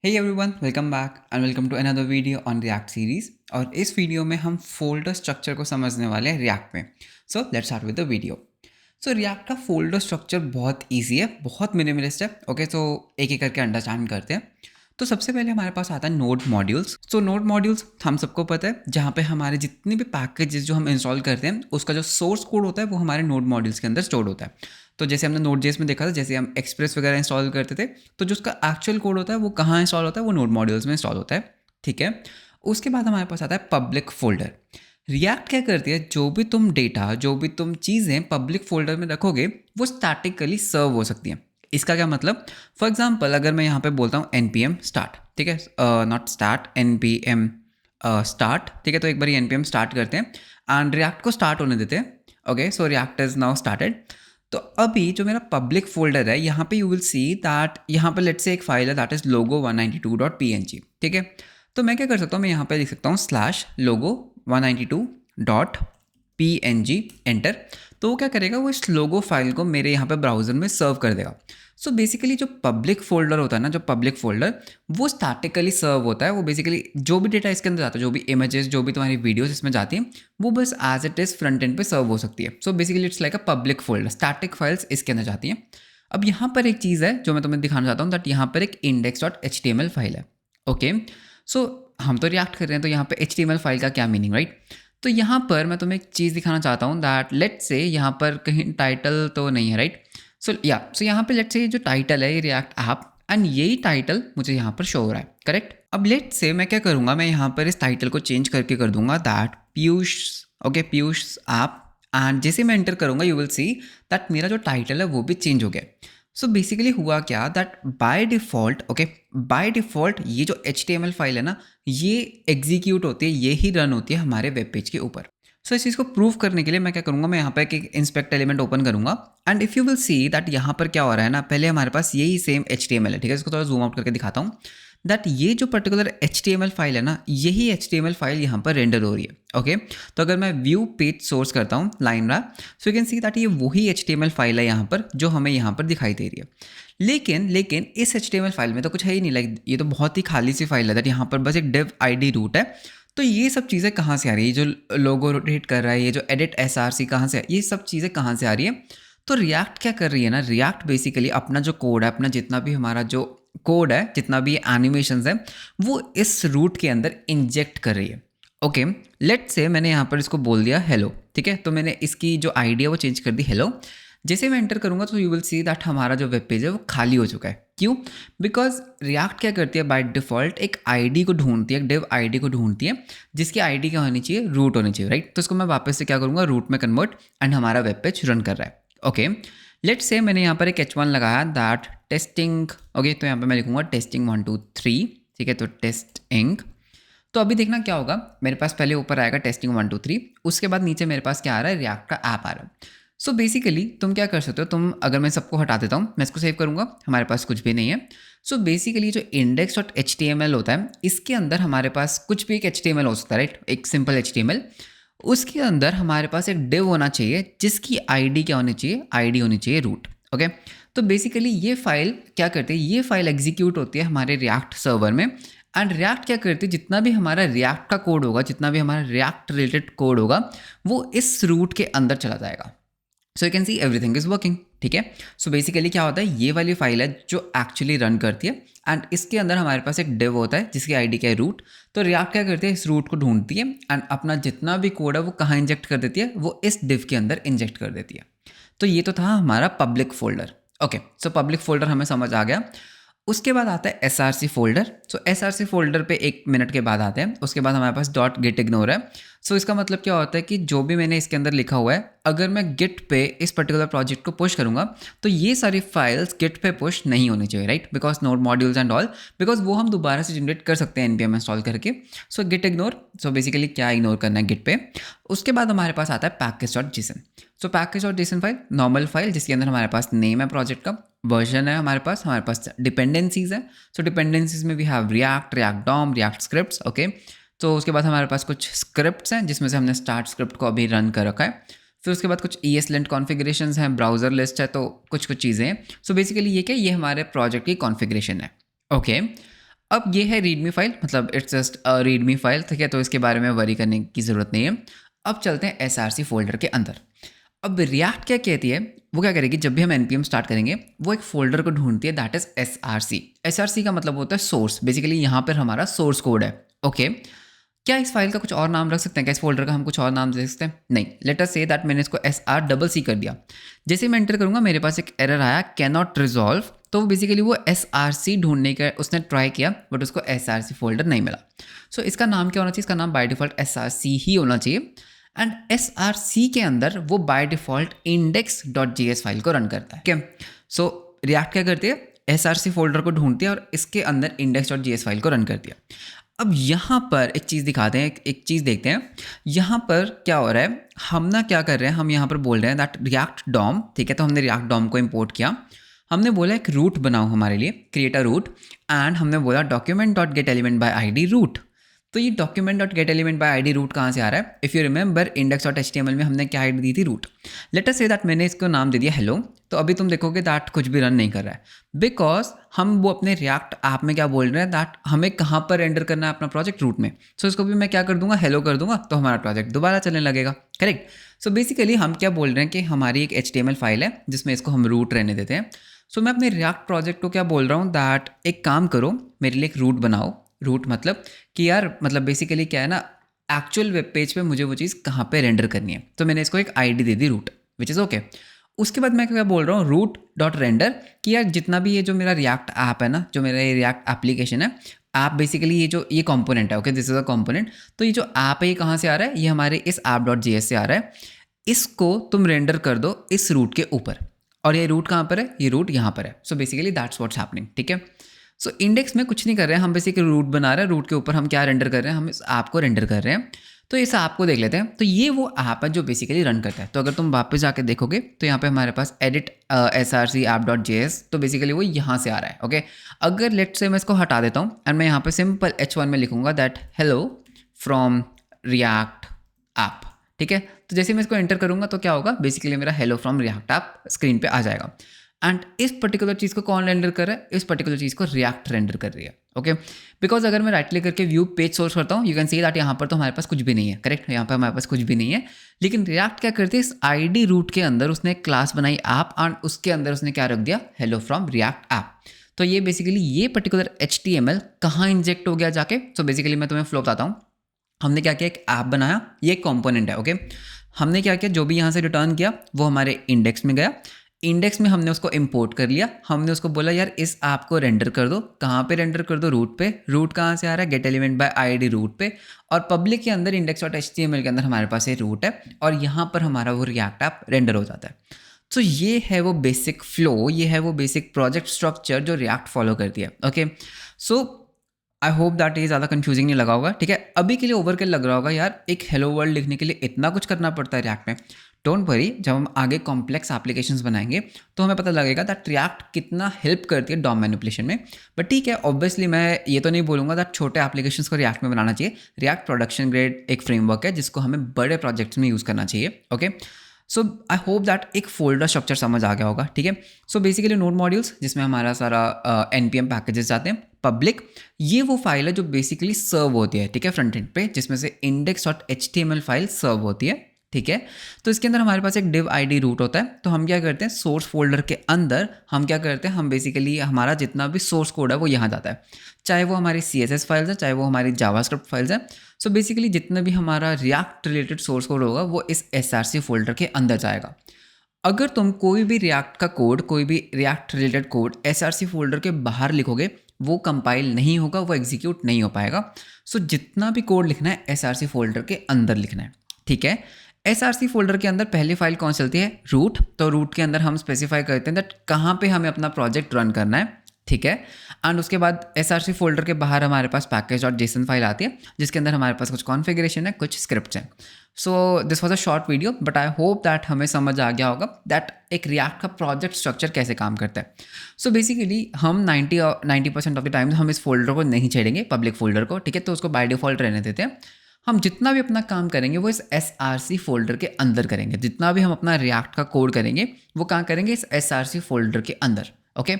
Hey everyone, welcome back and welcome to another video on React series। और इस video में हम folder structure को समझने वाले हैं रिएक्ट में। So let's start with the video. So react का फोल्डर स्ट्रक्चर बहुत इजी है, बहुत मिनिमलिस्ट है। ओके, तो एक एक करके अंडरस्टैंड करते हैं। तो सबसे पहले हमारे पास आता है नोड मॉड्यूल्स। सो नोड मॉड्यूल्स हम सबको पता है, जहाँ पे हमारे जितने भी पैकेजेस जो हम इंस्टॉल करते हैं उसका जो सोर्स कोड होता है वो हमारे नोड मॉड्यूल्स के अंदर स्टोर होता है। तो जैसे हमने नोड जेएस में देखा था, जैसे हम एक्सप्रेस वगैरह इंस्टॉल करते थे, तो जो उसका एक्चुअल कोड होता है वो कहाँ इंस्टॉल होता है, वो नोड मॉड्यूल्स में इंस्टॉल होता है। ठीक है, उसके बाद हमारे पास आता है पब्लिक फोल्डर। रिएक्ट क्या करती है, जो भी तुम डेटा, जो भी तुम चीज़ें पब्लिक फोल्डर में रखोगे वो स्टैटिकली सर्व हो सकती हैं। इसका क्या मतलब, फॉर एग्जाम्पल अगर मैं यहाँ पे बोलता हूँ npm स्टार्ट, ठीक है, नॉट स्टार्ट, npm स्टार्ट, ठीक है, तो एक बार npm स्टार्ट करते हैं एंड रिएक्ट को स्टार्ट होने देते हैं। Okay, so react is now started. तो अभी जो मेरा पब्लिक फोल्डर है, यहाँ पे यू विल सी दैट यहाँ पे लेट्स से एक फाइल है दैट इज logo192.png। ठीक है, तो मैं क्या कर सकता हूँ, मैं यहाँ पे लिख सकता हूँ /logo192.png एंटर। तो वो क्या करेगा, वो इस लोगो फाइल को मेरे यहाँ पे ब्राउजर में सर्व कर देगा। सो बेसिकली जो पब्लिक फोल्डर होता है ना, जो पब्लिक फोल्डर वो स्टैटिकली सर्व होता है। वो बेसिकली जो भी डेटा इसके अंदर जाता है, जो भी इमेजेस, जो भी तुम्हारी वीडियोस इसमें जाती हैं, वो बस as it is front end पे सर्व हो सकती है। So basically it's like a public folder, static files इसके अंदर जाती हैं। अब यहाँ पर एक चीज़ है जो मैं तुम्हें दिखाना चाहता हूँ, दैट यहाँ पर एक index.html फाइल है। ओके, सो हम तो रिएक्ट कर रहे हैं, तो यहाँ पे HTML फाइल का क्या मीनिंग, राइट? तो यहाँ पर मैं तुम्हें एक चीज़ दिखाना चाहता हूँ दैट लेट्स से यहाँ पर कहीं टाइटल तो नहीं है, राइट? सो यहाँ पे लेट्स से ये जो टाइटल है, ये रिएक्ट ऐप, एंड यही टाइटल मुझे यहाँ पर शो हो रहा है, करेक्ट? अब लेट्स से मैं क्या करूँगा, मैं यहाँ पर इस टाइटल को चेंज करके कर दूंगा that Piyush, okay, Piyush app. And जैसे मैं एंटर करूँगा यू विल सी दैट मेरा जो टाइटल है वो भी चेंज हो गया। सो बेसिकली हुआ क्या, that by default, okay, by default ये जो HTML फाइल है ना, ये एग्जीक्यूट होती है, ये ही रन होती है हमारे वेब पेज के ऊपर। सो इस चीज़ को प्रूव करने के लिए मैं क्या करूँगा, मैं यहाँ पे एक इंस्पेक्ट एलिमेंट ओपन करूँगा and if you will see that यहाँ पर क्या हो रहा है ना, पहले हमारे पास यही सेम HTML है। ठीक है, इसको थोड़ा जूम आउट करके दिखाता हूँ दैट ये जो पर्टिकुलर HTML फाइल है ना, यही HTML फाइल यहाँ पर रेंडर हो रही है। ओके, तो अगर मैं व्यू पेज सोर्स करता हूँ लाइन रहा, so you can see that ये वही HTML फाइल है यहाँ पर जो हमें यहाँ पर दिखाई दे रही है। लेकिन इस HTML फाइल में तो कुछ है ही नहीं, लाइक ये तो बहुत ही खाली सी फाइल है दैट यहाँ पर बस एक div id रूट है। तो ये सब चीज़ें कहाँ से आ रही है, ये जो लोगो रोटेट कर रहा है, ये जो एडिट SRC कहाँ से, ये सब चीज़ें कहाँ से आ रही है? तो रिएक्ट क्या कर रही है ना, रिएक्ट बेसिकली अपना जो कोड है, अपना जितना भी हमारा जो कोड है, जितना भी एनिमेशंस है, वो इस रूट के अंदर इंजेक्ट कर रही है। ओके, लेट से मैंने यहाँ पर इसको बोल दिया हेलो, ठीक है, तो मैंने इसकी जो आईडी है वो चेंज कर दी हेलो। जैसे मैं एंटर करूँगा तो यू विल सी दैट हमारा जो वेब पेज है वो खाली हो चुका है। क्यों? बिकॉज रिएक्ट क्या करती है, बाय डिफ़ॉल्ट एक आईडी को ढूंढती है, एक डिव आईडी को ढूंढती है, जिसकी आईडी क्या होनी चाहिए, रूट होनी चाहिए, राइट? तो इसको मैं वापस से क्या करूँगा, रूट में कन्वर्ट, एंड हमारा वेब पेज रन कर रहा है। ओके, लेट्स से मैंने यहाँ पर एक H1 लगाया दैट टेस्टिंग। ओके, तो यहाँ पे मैं लिखूँगा टेस्टिंग 1 2 3, ठीक है, तो टेस्टिंग। तो अभी देखना क्या होगा, मेरे पास पहले ऊपर आएगा टेस्टिंग 1 2 3, उसके बाद नीचे मेरे पास क्या आ रहा है, रिएक्ट का ऐप आ रहा है। सो बेसिकली तुम क्या कर सकते हो, तुम अगर मैं सबको हटा देता हूँ, मैं इसको सेव करूँगा, हमारे पास कुछ भी नहीं है। सो बेसिकली जो index.html होता है, इसके अंदर हमारे पास कुछ भी एक HTML हो सकता है, राइट? एक सिंपल HTML, उसके अंदर हमारे पास एक डिव होना चाहिए जिसकी आईडी क्या होनी चाहिए, आईडी होनी चाहिए रूट। ओके, तो बेसिकली ये फाइल क्या करती है, ये फाइल एग्जीक्यूट होती है हमारे रिएक्ट सर्वर में, एंड रिएक्ट क्या करती है, जितना भी हमारा रिएक्ट का कोड होगा, जितना भी हमारा रिएक्ट रिलेटेड कोड होगा, वो इस रूट के अंदर चला जाएगा। So you can see everything is working. ठीक है, सो बेसिकली क्या होता है, ये वाली फाइल है जो एक्चुअली रन करती है, एंड इसके अंदर हमारे पास एक डिव होता है जिसकी आईडी क्या है, रूट। तो रिएक्ट क्या करती है, इस रूट को ढूंढती है एंड अपना जितना भी कोड है वो कहाँ इंजेक्ट कर देती है, वो इस डिव के अंदर इंजेक्ट कर देती है। तो ये तो था हमारा public folder. Okay, so public folder हमें समझ आ गया। उसके बाद आता है SRC फोल्डर। सो SRC फोल्डर पे 1 मिनट के बाद आते हैं। उसके बाद हमारे पास डॉट गेट इग्नोर है। सो इसका मतलब क्या होता है कि जो भी मैंने इसके अंदर लिखा हुआ है, अगर मैं गिट पे इस पर्टिकुलर प्रोजेक्ट को पुश करूंगा तो ये सारी फाइल्स गिट पे पुश नहीं होनी चाहिए, right? Because node modules and all, because वो हम दोबारा से जनरेट कर सकते हैं npm इंस्टॉल करके। सो गिट इग्नोर, सो बेसिकली क्या इग्नोर करना है गिट पे। उसके बाद हमारे पास आता है package.json। सो package.json फाइल नॉर्मल फाइल जिसके अंदर हमारे पास नेम है प्रोजेक्ट का, वर्जन है हमारे पास डिपेंडेंसीज है। सो डिपेंडेंसीज में we have react, react DOM, react scripts. Okay, तो उसके बाद हमारे पास कुछ स्क्रिप्ट्स हैं जिसमें से हमने स्टार्ट स्क्रिप्ट को अभी रन कर रखा है। फिर उसके बाद कुछ ESLint कॉन्फ़िगरेशंस हैं, ब्राउज़र लिस्ट है, तो कुछ चीज़ें हैं। सो बेसिकली ये क्या, ये हमारे प्रोजेक्ट की कॉन्फ़िगरेशन है। ओके, अब ये है रीडमी फाइल, मतलब it's just a readme file, ठीक है, तो इसके बारे में वरी करने की ज़रूरत नहीं है। अब चलते हैं एसआरसी फोल्डर के अंदर। अब रिएक्ट क्या कहती है, वो क्या करेगी, जब भी हम एनपीएम स्टार्ट करेंगे वो एक फोल्डर को ढूंढती है, दैट इज एसआरसी। एसआरसी का मतलब होता है सोर्स, बेसिकली यहाँ पर हमारा सोर्स कोड है। ओके, क्या इस फाइल का कुछ और नाम रख सकते हैं? क्या इस फोल्डर का हम कुछ और नाम दे सकते हैं? नहीं। लेट अस से दैट मैंने इसको SRCC कर दिया। जैसे मैं एंटर करूंगा मेरे पास एक एरर आया, कैन नॉट रिजॉल्व। तो बेसिकली वो SRC ढूंढने का उसने ट्राई किया, बट उसको SRC फोल्डर नहीं मिला। सो इसका नाम क्या होना चाहिए? इसका नाम बाय डिफॉल्ट SRC ही होना चाहिए। एंड SRC के अंदर वो बाय डिफॉल्ट index.js फाइल को रन करता है। ठीक है, सो रिएक्ट क्या करती है, SRC फोल्डर को ढूंढती है और इसके अंदर index.js फाइल को रन करती है। अब यहाँ पर एक चीज़ दिखाते हैं, एक चीज़ देखते हैं यहाँ पर क्या हो रहा है। हम ना क्या कर रहे हैं, हम यहाँ पर बोल रहे हैं दैट रिएक्ट डॉम, ठीक है, तो हमने रिएक्ट डॉम को इंपोर्ट किया। हमने बोला एक रूट बनाओ हमारे लिए, क्रिएट अ रूट, एंड हमने बोला document dot get element by ID root. तो ये document dot get element by ID root कहाँ से आ रहा है? If you remember index dot HTML में हमने क्या आईडी दी थी? Root. Let us say that मैंने इसको नाम दे दिया हेलो। तो अभी तुम देखोगे दैट कुछ भी रन नहीं कर रहा है, बिकॉज हम वो अपने रिएक्ट ऐप में क्या बोल रहे हैं दैट हमें कहाँ पर रेंडर करना है अपना प्रोजेक्ट? रूट में। सो इसको भी मैं क्या कर दूंगा, हेलो कर दूंगा, तो हमारा प्रोजेक्ट दोबारा चलने लगेगा। करेक्ट। सो बेसिकली हम क्या बोल रहे हैं कि हमारी एक HTML फाइल है जिसमें इसको हम रूट रहने देते हैं। सो मैं अपने रिएक्ट प्रोजेक्ट को क्या बोल रहा हूँ दैट एक काम करो, मेरे लिए एक रूट बनाओ। रूट मतलब कि यार, मतलब बेसिकली क्या है ना, एक्चुअल वेब पेज पे मुझे वो चीज़ कहाँ पे रेंडर करनी है। तो मैंने इसको एक आईडी दे दी रूट, विच इज़ ओके। उसके बाद मैं क्या बोल रहा हूँ, रूट डॉट रेंडर, कि यार जितना भी ये जो मेरा रिएक्ट ऐप है ना, जो मेरा ये रिएक्ट एप्लीकेशन है, ऐप बेसिकली ये जो ये कंपोनेंट है, okay, this is a component. तो ये जो ऐप है ये कहाँ से आ रहा है? ये हमारे इस app.js से आ रहा है। इसको तुम रेंडर कर दो इस रूट के ऊपर। और ये रूट कहाँ पर है? ये रूट यहाँ पर है। So basically that's what's happening. ठीक है, सो इंडेक्स में कुछ नहीं कर रहे हैं हम, बेसिकली रूट बना रहे हैं। रूट के ऊपर हम क्या रेंडर कर रहे हैं? हम इस ऐप को रेंडर कर रहे हैं। तो इस ऐप को देख लेते हैं। तो ये वो ऐप है जो बेसिकली रन करता है। तो अगर तुम वापस जाके देखोगे तो यहाँ पे हमारे पास एडिट SRC app.js, तो बेसिकली वो यहाँ से आ रहा है। ओके, अगर लेट से मैं इसको हटा देता हूँ एंड मैं यहाँ पे सिंपल H1 में लिखूंगा that hello from react app. ठीक है, तो जैसे मैं इसको एंटर करूंगा तो क्या होगा, बेसिकली मेरा hello from react app screen पे आ जाएगा। एंड इस पर्टिकुलर चीज़ को कौन रेंडर कर रहा है? इस पर्टिकुलर चीज़ को रिएक्ट रेंडर कर रही है। ओके, बिकॉज अगर मैं राइट क्लिक करके व्यू पेज सोर्स करता हूँ, यू कैन सी दैट यहाँ पर तो हमारे पास कुछ भी नहीं है। करेक्ट, यहाँ पर हमारे पास कुछ भी नहीं है। लेकिन रिएक्ट क्या करती है, इस आईडी रूट के अंदर उसने एक क्लास बनाई ऐप, एंड उसके अंदर उसने क्या रख दिया, हेलो फ्रॉम रिएक्ट ऐप। तो ये बेसिकली ये पर्टिकुलर HTML कहाँ इंजेक्ट हो गया जाके? सो बेसिकली मैं तुम्हें फ्लो बताता हूँ। हमने क्या किया, एक ऐप बनाया, ये एक कॉम्पोनेंट है। ओके, हमने क्या किया, जो भी यहाँ से रिटर्न किया वो हमारे इंडेक्स में गया। इंडेक्स में हमने उसको इंपोर्ट कर लिया। हमने उसको बोला यार इस ऐप को रेंडर कर दो। कहाँ पे रेंडर कर दो? रूट पे। रूट कहाँ से आ रहा है? Get element by ID root पे। और पब्लिक के अंदर index.html के अंदर हमारे पास ये रूट है, और यहाँ पर हमारा वो रिएक्ट ऐप रेंडर हो जाता है। तो ये है वो बेसिक फ्लो, ये है वो बेसिक प्रोजेक्ट स्ट्रक्चर जो रिएक्ट फॉलो करती है। Okay, so I hope that ये ज़्यादा कंफ्यूजिंग नहीं लगा होगा। ठीक है, अभी के लिए ओवरकिल लग रहा होगा यार, एक हेलो वर्ल्ड लिखने के लिए इतना कुछ करना पड़ता है रिएक्ट में। डोंट वरी, जब हम आगे कॉम्प्लेक्स एप्लीकेशंस बनाएंगे तो हमें पता लगेगा दैट रिएक्ट कितना हेल्प करती है डॉम मैनिपुलेशन में। बट ठीक है, ऑब्वियसली मैं ये तो नहीं बोलूँगा दैट छोटे एप्लीकेशंस को रिएक्ट में बनाना चाहिए। रिएक्ट प्रोडक्शन ग्रेड एक फ्रेमवर्क है जिसको हमें बड़े प्रोजेक्ट्स में यूज़ करना चाहिए। Okay, so I hope that एक फोल्डर स्ट्रक्चर समझ आ गया होगा। ठीक है, सो बेसिकली नोड मॉड्यूल्स जिसमें हमारा सारा NPM पैकेजेस जाते हैं। पब्लिक, ये वो फाइल है जो बेसिकली सर्व होती है, ठीक है, फ्रंट एंड पे, जिसमें से index.html फाइल सर्व होती है। ठीक है, तो इसके अंदर हमारे पास एक div id रूट होता है। तो हम क्या करते हैं, सोर्स फोल्डर के अंदर हम क्या करते हैं, हम बेसिकली हमारा जितना भी सोर्स कोड है वो यहाँ जाता है, चाहे वो हमारी CSS फाइल्स है, चाहे वो हमारी जावास्क्रिप्ट फाइल्स है। सो बेसिकली जितना भी हमारा रिएक्ट रिलेटेड सोर्स कोड होगा वो इस SRC फोल्डर के अंदर जाएगा। अगर तुम कोई भी रिएक्ट का कोड, कोई भी react related code SRC folder के बाहर लिखोगे, वो कंपाइल नहीं होगा, वो एग्जीक्यूट नहीं हो पाएगा। सो जितना भी कोड लिखना है SRC फोल्डर के अंदर लिखना है। ठीक है, SRC फोल्डर के अंदर पहली फाइल कौन चलती है? रूट। तो रूट के अंदर हम स्पेसिफाई करते हैं दैट कहाँ पे हमें अपना प्रोजेक्ट रन करना है। ठीक है, एंड उसके बाद SRC फोल्डर के बाहर हमारे पास package.json फाइल आती है जिसके अंदर हमारे पास कुछ कॉन्फ़िगरेशन है, कुछ स्क्रिप्ट्स हैं। So this was a short video, but I hope that हमें समझ आ गया होगा दैट एक रिएक्ट का प्रोजेक्ट स्ट्रक्चर कैसे काम करता है। सो बेसिकली हम 90% ऑफ द टाइम हम इस फोल्डर को नहीं छेड़ेंगे, पब्लिक फोल्डर को। ठीक है, तो उसको बाय डिफॉल्ट रहने देते हैं। हम जितना भी अपना काम करेंगे वो इस SRC फोल्डर के अंदर करेंगे। जितना भी हम अपना रिएक्ट का कोड करेंगे वो कहाँ करेंगे? इस SRC फोल्डर के अंदर। ओके,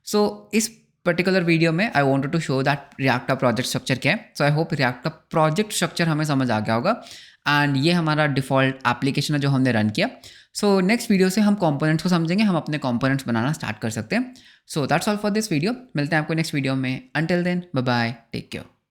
सो इस पर्टिकुलर वीडियो में I wanted to show that react का प्रोजेक्ट स्ट्रक्चर क्या है. सो आई होप रिएक्ट का प्रोजेक्ट स्ट्रक्चर हमें समझ आ गया होगा. एंड ये हमारा डिफ़ॉल्ट एप्लीकेशन है जो हमने रन किया. सो नेक्स्ट वीडियो से हम कंपोनेंट्स को समझेंगे, हम अपने कंपोनेंट्स बनाना स्टार्ट कर सकते हैं. So that's all for this video. मिलते हैं आपको नेक्स्ट वीडियो में. Until then bye bye, take care.